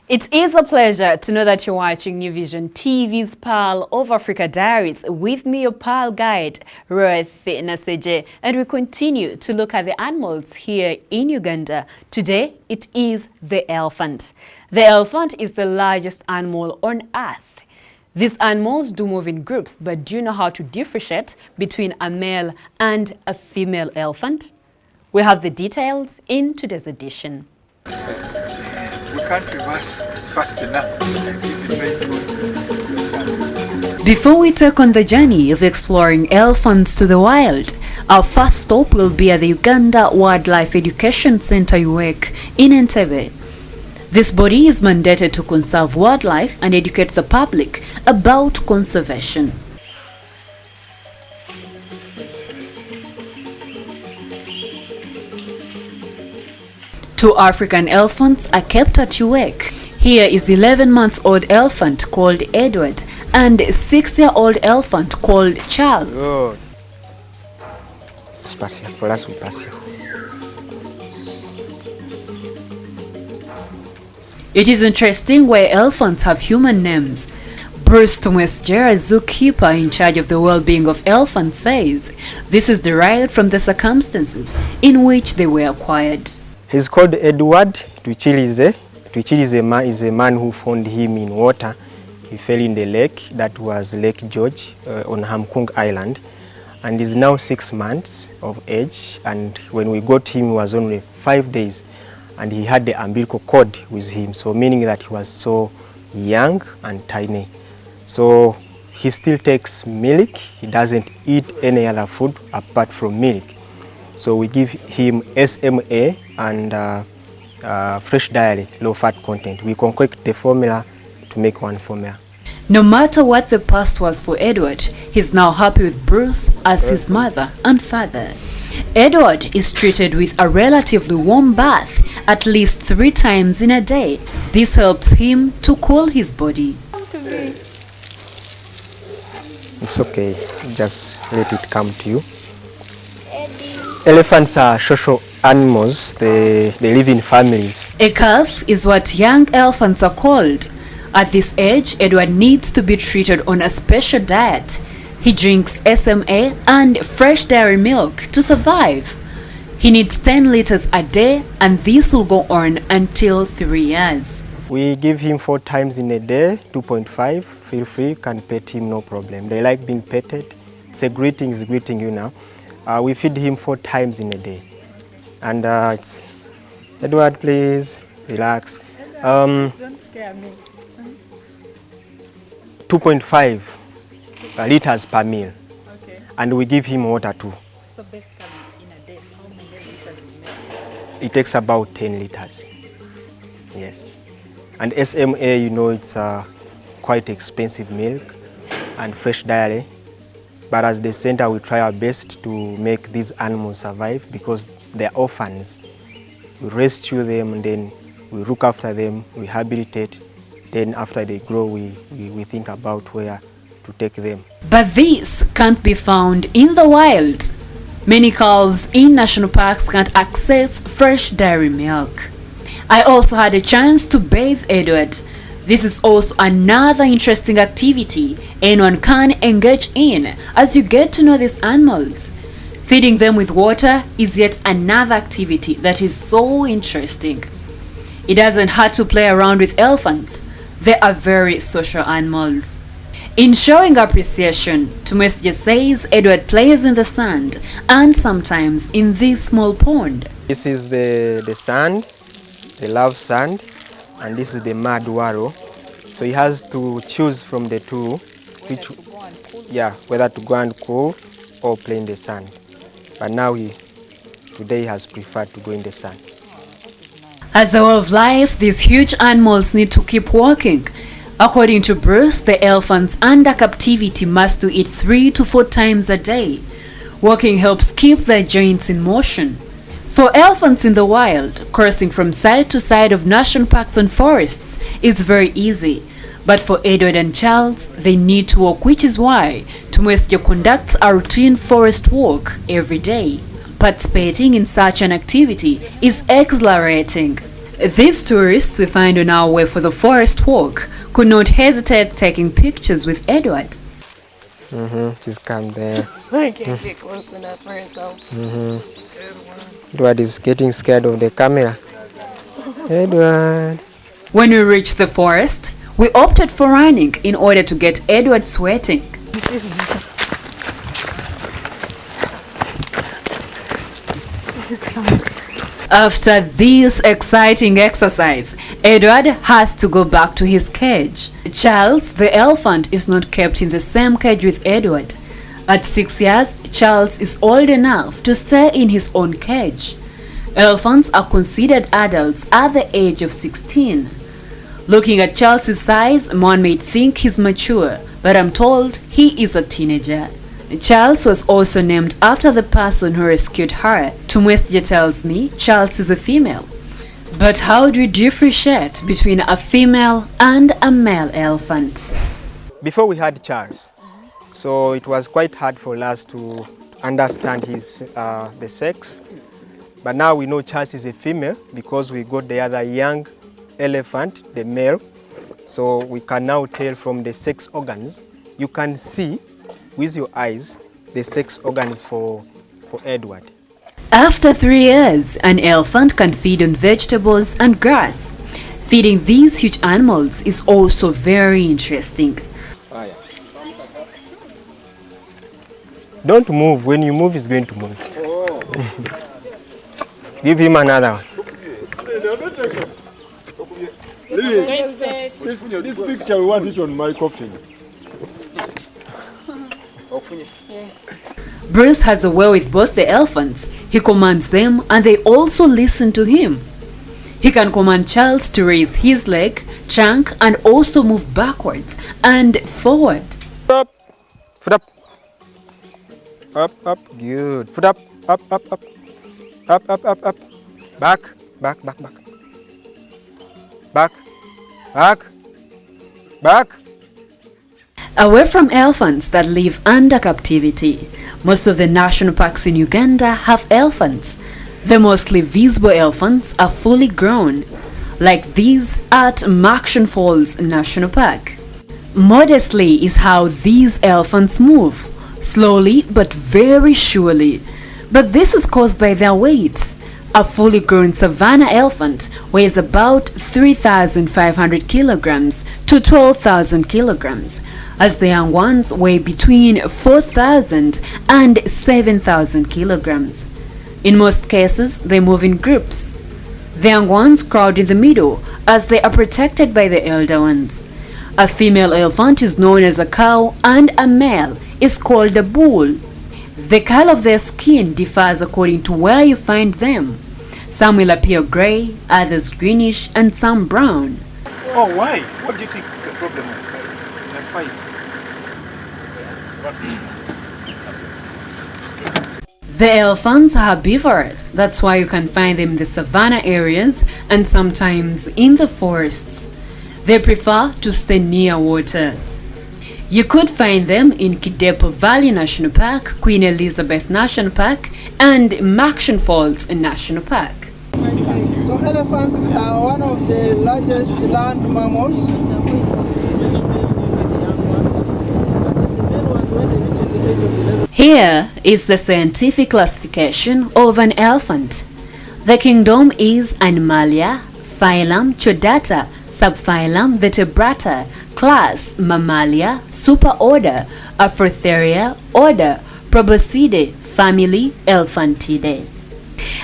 It is a pleasure to know that you're watching New Vision TV's Pearl of Africa Diaries with me, your Pearl guide, Tumwesigye, and we continue to look at the animals here in Uganda. Today, it is the elephant. The elephant is the largest animal on earth. These animals do move in groups, but do you know how to differentiate between a male and a female elephant? We have the details in today's edition. We can't reverse fast enough. Before we take on the journey of exploring elephants to the wild, our first stop will be at the Uganda Wildlife Education Center UEC in Entebbe. This body is mandated to conserve wildlife and educate the public about conservation. Two African elephants are kept at UEC. Here is 11-month-old elephant called Edward and 6-year-old elephant called Charles. Good. It is interesting why elephants have human names. Bruce Tumwesigye, a zookeeper in charge of the well-being of elephants, says this is derived from the circumstances in which they were acquired. He's called Edward Tumwesigye. Tumwesigye is a man who found him in water. He fell in the lake, that was Lake George on Hamkung Island, and is now 6 months of age. And when we got him, he was only 5 days, and he had the umbilical cord with him, so meaning that he was so young and tiny. So he still takes milk. He doesn't eat any other food apart from milk. So we give him SMA and fresh dairy, low fat content. We concoct the formula to make one formula. No matter what the past was for Edward, he's now happy with Bruce as his mother and father. Edward is treated with a relatively warm bath at least 3 times in a day. This helps him to cool his body. It's okay, just let it come to you. Elephants are social animals. They live in families. A calf is what young elephants are called. At this age, Edward needs to be treated on a special diet. He drinks SMA and fresh dairy milk to survive. He needs 10 liters a day, and this will go on until 3 years. We give him 4 times in a day, 2.5. Feel free, you can pet him, no problem. They like being petted. It's a greeting, it's greeting you now. We feed him 4 times in a day. And it's Edward, please relax. Don't scare me. 2.5 liters per meal. Okay. And we give him water too. So basically, in a day, how many liters is milk? It takes about 10 liters. Yes. And SMA, you know, it's quite expensive milk and fresh dairy. But as the center, we try our best to make these animals survive because they're orphans. We rescue them, and then we look after them, rehabilitate. Then after they grow, we think about where to take them. But this can't be found in the wild. Many cows in national parks can't access fresh dairy milk. I also had a chance to bathe Edward. This is also another interesting activity anyone can engage in as you get to know these animals. Feeding them with water is yet another activity that is so interesting. It doesn't hurt to play around with elephants. They are very social animals. In showing appreciation, Tumwesigye says Edward plays in the sand and sometimes in this small pond. This is the sand, they love sand, and this is the mud wallow. So he has to choose from the two, whether to go and cool or play in the sand. But now today he has preferred to go in the sand. As a way of life, these huge animals need to keep walking. According to Bruce, the elephants under captivity must do it 3 to 4 times a day. Walking helps keep their joints in motion. For elephants in the wild, crossing from side to side of national parks and forests is very easy. But for Edward and Charles, they need to walk, which is why Tumwesigye conducts a routine forest walk every day. Participating in such an activity is exhilarating. These tourists we find on our way for the forest walk could not hesitate taking pictures with Edward. Just come there. I can't get close enough for yourself. Edward is getting scared of the camera. Edward. When we reached the forest, we opted for running in order to get Edward sweating. After this exciting exercise, Edward has to go back to his cage. Charles, the elephant, is not kept in the same cage with Edward. At 6 years, Charles is old enough to stay in his own cage. Elephants are considered adults at the age of 16. Looking at Charles' size, one may think he's mature, but I'm told he is a teenager. Charles was also named after the person who rescued her. Tumwesigye tells me Charles is a female. But how do we differentiate between a female and a male elephant? Before we had Charles, so it was quite hard for us to understand the sex. But now we know Charles is a female because we got the other young elephant, the male. So we can now tell from the sex organs. You can see with your eyes the sex organs for Edward. After 3 years, an elephant can feed on vegetables and grass. Feeding these huge animals is also very interesting. Don't move. When you move, he's going to move. Give him another one. This picture, we want it on my coffin. Bruce has a way with both the elephants. He commands them and they also listen to him. He can command Charles to raise his leg, trunk, and also move backwards and forward. Up, foot up. Up, good. Foot up, up. Up. Back. Away from elephants that live under captivity, most of the national parks in Uganda have elephants. The mostly visible elephants are fully grown, like these at Makshan Falls National Park. Modestly is how these elephants move, slowly but very surely. But this is caused by their weight. A fully grown savanna elephant weighs about 3,500 kilograms to 12,000 kilograms, as the young ones weigh between 4,000 and 7,000 kilograms. In most cases, they move in groups. The young ones crowd in the middle as they are protected by the elder ones. A female elephant is known as a cow and a male is called a bull. The color of their skin differs according to where you find them. Some will appear gray, others greenish, and some brown. Oh, why? What do you think the problem of the fight? The elephants are herbivorous, that's why you can find them in the savanna areas and sometimes in the forests. They prefer to stay near water. You could find them in Kidepo Valley National Park, Queen Elizabeth National Park, and Makshan Falls National Park. So elephants are one of the largest land mammals. Here is the scientific classification of an elephant. The kingdom is Animalia, phylum Chordata, subphylum Vertebrata, class Mammalia, superorder Afrotheria, order Proboscidae, family Elephantidae.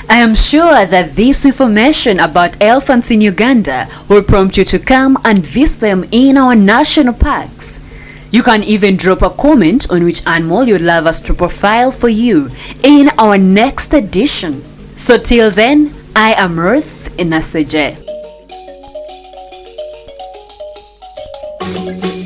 I am sure that this information about elephants in Uganda will prompt you to come and visit them in our national parks. You can even drop a comment on which animal you'd love us to profile for you in our next edition. So till then, I am Ruth Inaseje. Thank you.